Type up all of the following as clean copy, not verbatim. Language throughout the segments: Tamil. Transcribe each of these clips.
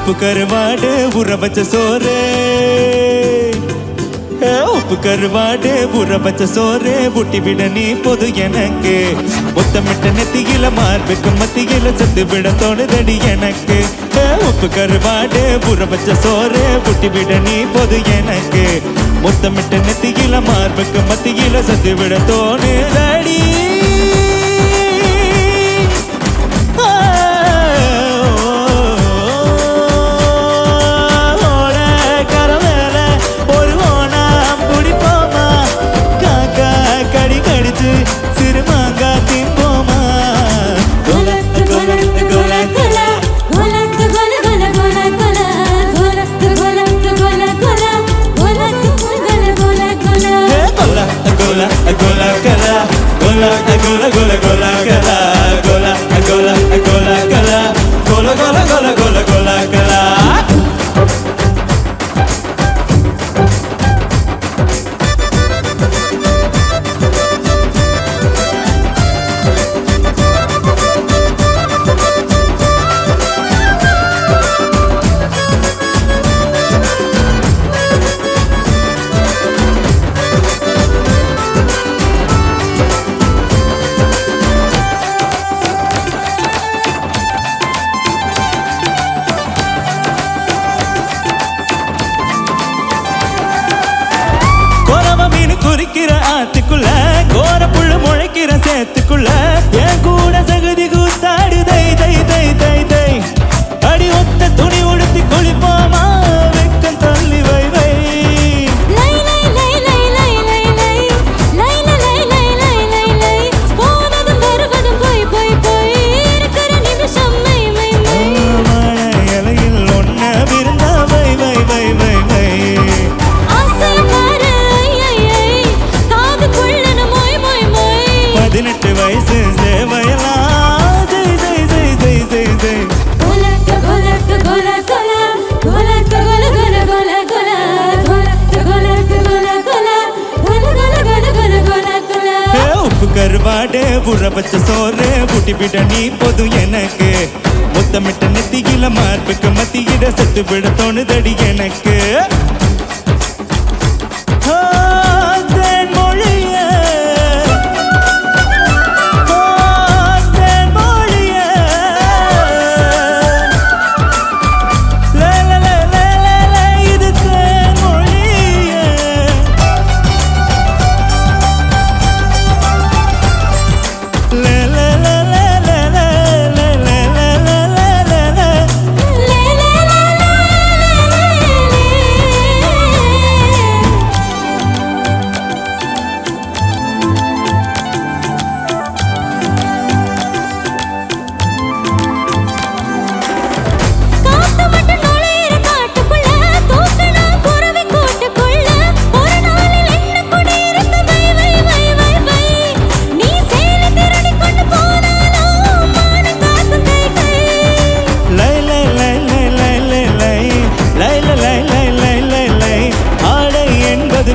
உப்பு கருவாடு ஊற வச்ச சோறு உப்பு கருவாடு ஊற வச்ச சோறு ஊட்டி விட நீ பொது எனக்கு முத்தமிட்ட நெத்தியில மார்புக்கு மத்தியில செத்து விட தோணுதடி எனக்கு உப்பு கருவாடு ஊற வச்ச சோறு ஊட்டி விட நீ பொது எனக்கு முத்தமிட்ட நெத்தியில மார்புக்கு மத்தியில செத்து விட தோணுதடி குறிக்கிற ஆத்துக்குள்ள கோர புள்ளு முளைக்கிற சேத்துக்குள்ள என் கூட சகதி கூத்தாடு தை தை தை தை தை அடி ஒத்த துணி உடுத்தி குளிப்போமா வெக்கம் தள்ளி வை வை இலையில் ஒன்ன விருந்தா வை வை வை வை வை வயசு சேவையெல்லாம் ஜெய் ஜெய் ஜெய் ஜெய் ஜெய் ஜெய் உப்பு கருவாடு ஊற வச்ச சோறு ஊட்டி விட நீ பொது எனக்கு முத்தமிட்ட நெத்தியில மார்புக்கு மத்தியிட செத்து விட தோணுதடி எனக்கு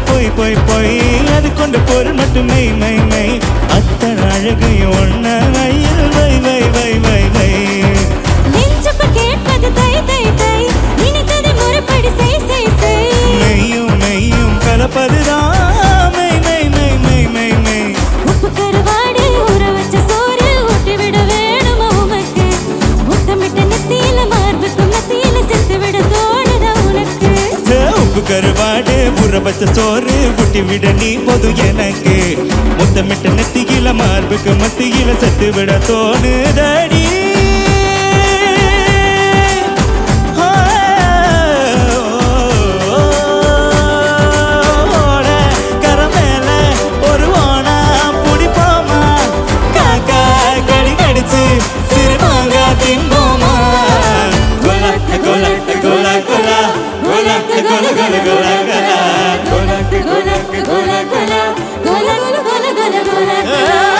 போய் போய் போய் அது கொண்ட பொருள் மட்டும் மை மை மை அத்தனை அழகையும் ஒன்ன வயல் வை வை வை வை வை மெய்யும் மெய்யும் கலப்பதுதான் மை மை மை மை மை மை உப்பு கருவாடு ஊற வச்ச சோறு ஊட்டி விட வேணுமா உமக்கு முத்தமிட்ட நெத்தியில மார்புக்கு மத்தியில செத்து விட தோணுதா உனக்கு உப்பு கருவாடு ஊற வச்ச சோறு ஊட்டி விட நீ பொது எனக்கு முத்தமிட்ட நெத்தியில மார்புக்கு மத்தியில செத்து விட தோணுதடி கரமேல ஒரு ஓனா புடிப்போமா காக்கா கடி கடிச்சு சிறுமாங்க தின்போமா கோலா கோலா கோலா கோலா கோலா கோலா கோலா கோலா கோலா gola gola gola gola gola gola gola gola